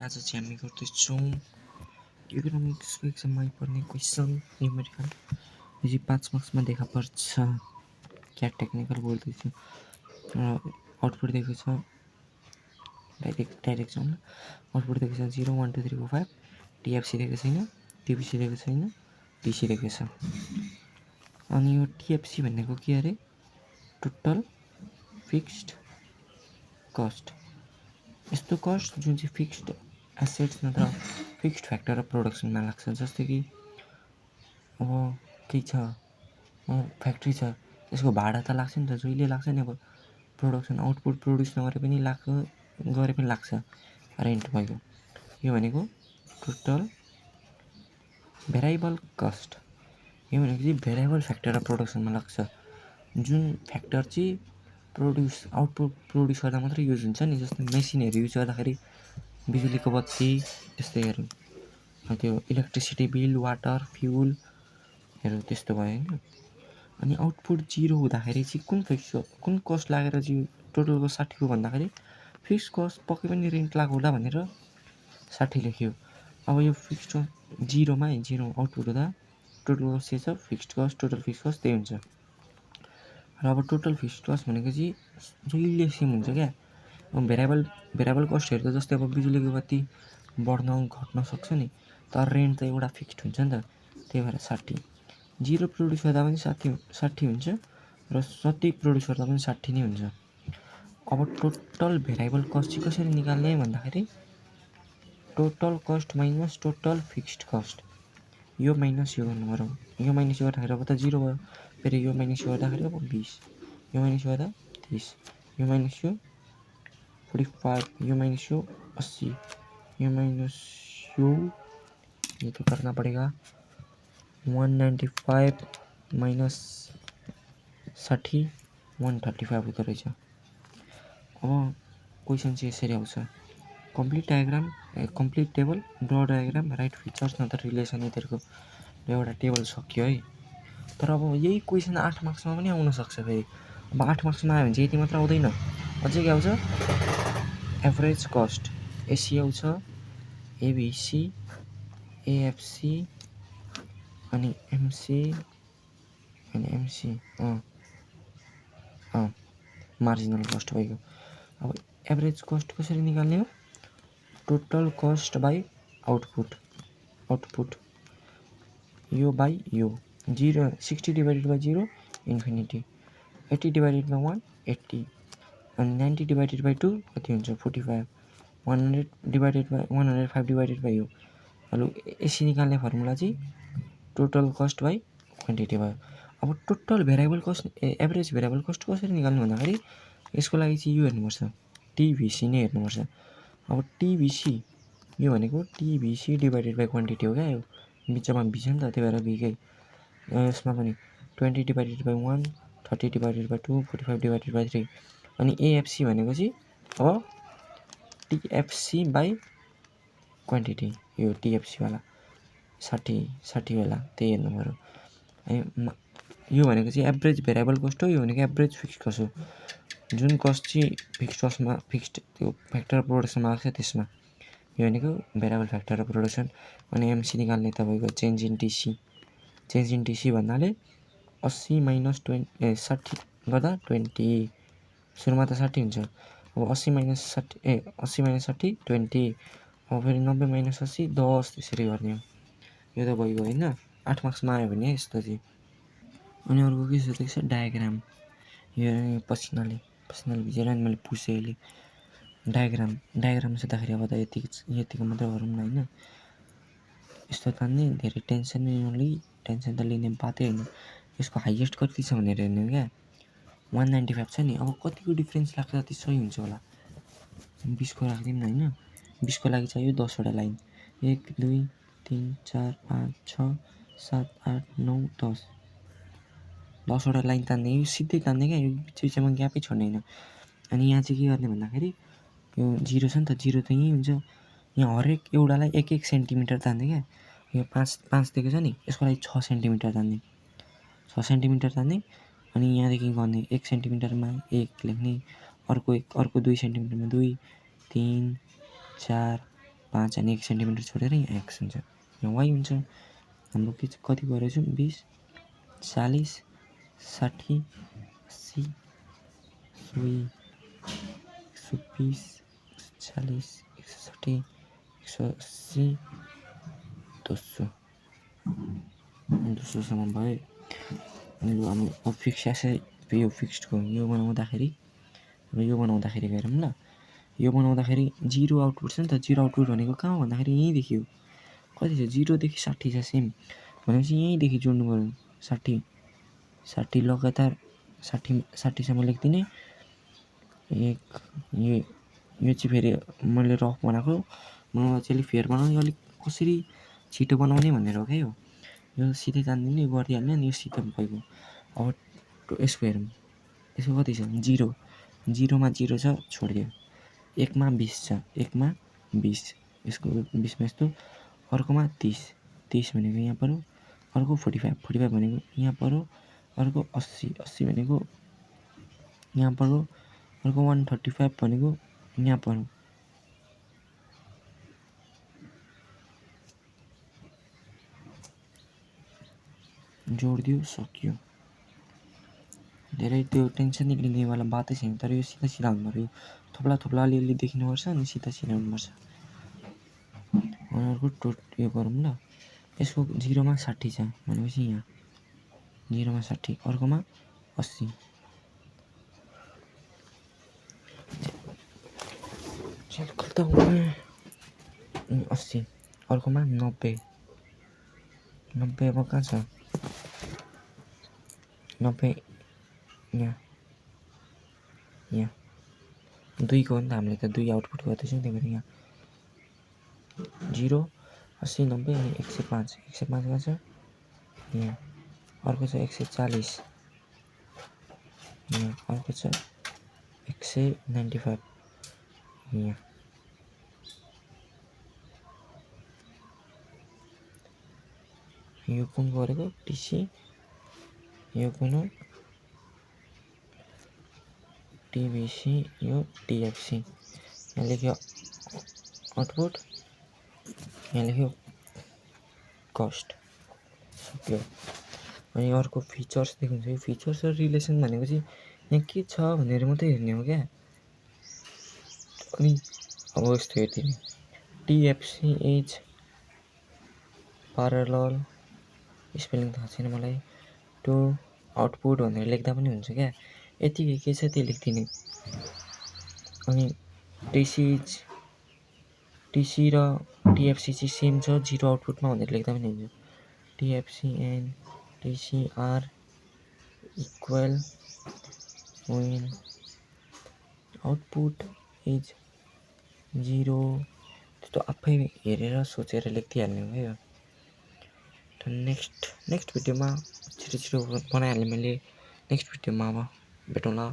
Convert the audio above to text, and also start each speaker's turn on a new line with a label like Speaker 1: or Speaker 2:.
Speaker 1: आज चाहिँ हामी गर्दैछौँ इकोनोमिक्सको एक्जाममा आइपर्ने क्वेसन न्युमेरिकल। यो चाहिँ 5 मार्क्समा देखा पर्छ। क्या टेक्निकल बोल्दैछु र आउटपुट दिएको छ डाइरेक्ट जाउँ। आउटपुट दिएको छ 0 1 2 3 4 5। टिएफसी दिएको छैन, टिबिसी दिएको छैन, डिसी दिएको छ। अनि यो टिएफसी भनेको के अरे? Total fixed cost. यस्तो कस्ट जुन चाहिँ फिक्स्ड एसेट्स नत्र फिक्स्ड फ्याक्टर अफ प्रोडक्सनमा लाग्छ। जस्तै कि अब केही छ, फ्याक्ट्री छ, त्यसको भाडा त लाग्छ नि त, जहिले लाग्छ नि। अब प्रोडक्सन आउटपुट प्रड्युस नगरे पनि गरे पनि लाग्छ रेन्ट भएको। यो भनेको टोटल भेरिएबल कस्ट। यो भनेको चाहिँ भेरिएबल फ्याक्टर अफ प्रोडक्सनमा लाग्छ। जुन फ्याक्टर चाहिँ आउटपुट प्रड्युस गर्दा मात्रै युज हुन्छ नि। जस्तै मेसिनहरू युज गर्दाखेरि बिजुलीको बत्ती, त्यस्तैहरू, त्यो इलेक्ट्रिसिटी बिल, वाटर, फ्युलहरू त्यस्तो भयो होइन। अनि आउटपुट 0 हुँदाखेरि चाहिँ कुन कस्ट लागेर चाहिँ टोटलको 60 हो भन्दाखेरि फिक्स्ड कस्ट पक्कै पनि रेन्ट लाग्यो होला भनेर 60 लेख्यो। अब यो फिक्स्ड 0मा 0 आउटपुट हुँदा टोटल कस्ट चाहिँ छ fixed cost, total fixed cost त्यही हुन्छ। र अब टोटल फिक्स्ड कस्ट भनेको चाहिँ जहिले सेम हुन्छ क्या। अब भेरिएबल कस्टहरू त जस्तै अब बिजुलीको बत्ती बढ्न घट्न सक्छ नि, तर रेन्ट त एउटा फिक्स्ड हुन्छ नि त। त्यही भएर 60। 0 प्रड्युस गर्दा पनि 60 हुन्छ र जति प्रड्युस गर्दा पनि 60 नै हुन्छ। अब टोटल भेरिएबल कस्ट चाहिँ कसरी निकाल्ने भन्दाखेरि total cost minus total fixed cost. यो माइनस यो गर्नु पऱ्यो। यो माइनस यो गर्दाखेरि अब त 0 भयो। फेरि यो माइनस यो गर्दाखेरि अब 20, यो माइनस यो गर्दा 30, यो माइनस यो 45, यो माइनस यो 80, ये माइनस यो, ये तो करना पड़ेगा 195 माइनस 60 135 हुँदो रहेछ। अब क्वेसन चाहिँ यसरी आउँछ। Complete table, draw diagram, right features नत्र रिलेसन यिनीहरूको एउटा टेबल सक्यो है। तर अब यही क्वेसन 8 मार्क्समा पनि आउन सक्छ। फेरि अब 8 मार्क्समा आयो भने चाहिँ यति मात्र आउँदैन, अझै के आउँछ? एभरेज कस्ट, एसी आउँछ, एबिसी, एएफसी अनि एमसी अनि एमसी मार्जिनल कस्ट भएको। अब एभरेज कस्ट कसरी निकाल्ने हो? टोटल कस्ट बाई आउटपुट यो बाई यो। 60 divided by 0 infinity, 80 divided by 1 80 अनि 90 डिभाइडेड बाई 2 कति हुन्छ? 45, 100 डिभाइडेड बाई 105 डिभाइडेड बाई यो। अब एसी निकाल्ने फर्मुला चाहिँ टोटल कस्ट बाई क्वान्टिटी भयो। अब total variable cost average variable cost कसरी निकाल्नु भन्दाखेरि यसको लागि चाहिँ यो हेर्नुपर्छ, टिभिसी नै हेर्नुपर्छ। अब टिभिसी यो भनेको टिभिसी डिभाइडेड बाई क्वान्टिटी हो क्या। यो बिचमा भी छ नि त, त्यही भएर भिकै। यसमा पनि 20 divided by 1, 30 divided by 2, 45 divided by 3। अनि एएफसी भनेको चाहिँ अब टिएफसी बाई क्वान्टिटी, यो टिएफसीवाला 60 वाला त्यही हेर्नु पऱ्यो। अनि यो भनेको चाहिँ एभरेज भेरिएबल कस्ट हो, यो भनेको एभरेज फिक्स्ड कस्ट हो। जुन कस्ट चाहिँ फिक्स्ड कस्टमा फिक्स्ड त्यो फ्याक्टर अफ प्रोडक्सनमा आएको छ त्यसमा, यो भनेको भेरिएबल फ्याक्टर अफ प्रोडक्सन। अनि एमसी निकाल्ने तपाईँको चेन्ज इन टिसी भन्नाले 80 माइनस 60 गर्दा 20। सुरुमा त 60 हुन्छ, अब 80 माइनस 60 20। अब फेरि 90 माइनस 80 10 त्यसरी गर्ने हो। यो त भइगयो होइन, 8 मार्क्समा आयो भने यस्तो चाहिँ। अनि अर्को के सोधेको छ? डायग्राम। यो पसिनाले भिजेर नि मैले पुसेँ अहिले। डायग्राम सोद्धाखेरि अब त यतिको मात्र गरौँ न होइन। यस्तो तान्ने, धेरै टेन्सन नलिई, टेन्सन त लिने बातै होइन। यसको हाइएस्ट कति छ भनेर हेर्ने हो क्या। 195 छ नि। अब कतिको डिफ्रेन्स लाग्छ त्यति सही हुन्छ होला। 20 को राखिदिउँ न होइन। 20 को लागि चाहियो 10 वटा लाइन। 1 2 3 4 5 6 7 8 9 10 वटा लाइन तान्ने। यो सिधै तान्ने क्या, यो बिचमा ग्यापै छोड्ने होइन। अनि यहाँ चाहिँ के गर्ने भन्दाखेरि यो 0 छ नि त, 0 त यहीँ हुन्छ। यहाँ हरेक एउटालाई 1 सेन्टिमिटर तान्ने क्या। यो 5 दिएको छ नि, यसको लागि 6 सेन्टिमिटर तान्ने, 6 सेन्टिमिटर तान्ने। अनि यहाँदेखि गर्ने 1 सेन्टिमिटरमा 1 लेख्ने, अर्को 2 सेन्टिमिटरमा 2 3 4 5 अनि 1 सेन्टिमिटर छोडेर यहाँ एक्स हुन्छ, यहाँ वाइ हुन्छ। हाम्रो कति गरेछौँ 20 40 60 80 120 140 160 180 200सम्म भयो। अनि हामी फिक्स यो फिक्स्डको यो बनाउँदाखेरि हेरौँ ल। यो बनाउँदाखेरि 0 आउटपुट छ नि त। 0 आउटपुट भनेको कहाँ हो भन्दाखेरि यहीँदेखि हो। कति छ 0देखि 60 छ सेम, भनेपछि यहीँदेखि जोड्नु पऱ्यो 60 लगातार 60सम्म लेखिदिने। यो चाहिँ फेरि मैले रफ बनाएको, मलाई चाहिँ अलिक फेयर बनाउने, अलिक कसरी छिटो बनाउने भनेर हो क्या। यो सिधै तानिदिने, यो गरिहाल्ने, अनि यो सिधै भइगयो। अब यसको हेरौँ, यसको कति छ 0, 0मा 0 छ छोडिदियो, 1मा 20 छ, 1मा 20, यसको 20मा यस्तो, अर्कोमा 30 भनेको यहाँ पऱ्यो, अर्को 45 भनेको यहाँ पऱ्यो, अर्को 80 भनेको यहाँ पऱ्यो, अर्को 135 भनेको यहाँ पऱ्यो। जोडिदियो, सक्यो। धेरै त्यो टेन्सन निक्लिनेवाला बातै छैन, तर यो सिधा हुनु पऱ्यो। थोप्ला अलिअलि देखिनुपर्छ, अनि सिधा हुनुपर्छ। अर्को यो गरौँ ल। यसको 0मा 60 छ भनेपछि यहाँ 0मा 60, अर्कोमा 80, कता हो 80, अर्कोमा 90 अब कहाँ छ 90 यहाँ 2को हो नि त, हामीले त 2 आउटपुट गर्दैछौँ, त्यही भएर यहाँ 0 80 90 अनि 105 कहाँ छ यहाँ, अर्को छ 140 यहाँ, अर्को छ 195 यहाँ। यो कुन गरेको टिसी, यो कुन हो टिबिसी, यो टिएफसी। यहाँ लेख्यो आउटपुट, यहाँ लेख्यो कस्ट, सक्यो। अनि अर्को फिचर्स देख्नुहुन्छ, यो फिचर्स र रिलेसन भनेको चाहिँ यहाँ के छ भनेर मात्रै हेर्ने हो क्या। अनि अब यस्तो हेरिदिने टिएफसी एज प्यारलल, स्पेलिङ थाहा छैन मलाई, टु आउटपुट भनेर लेख्दा पनि हुन्छ क्या। यतिकै के छ त्यो लेखिदिने। अनि टिसी र टिएफसी चाहिँ सेम छ 0 आउटपुटमा भनेर लेख्दा पनि हुन्छ। TFC and TCR equal when output is 0। त्यस्तो आफै हेरेर सोचेर लेखिदिइहाल्ने हो क्या। नेक्स्ट भिडियोमा छिटो बनाइहालेँ मैले। नेक्स्ट भिडियोमा अब भेटौँला।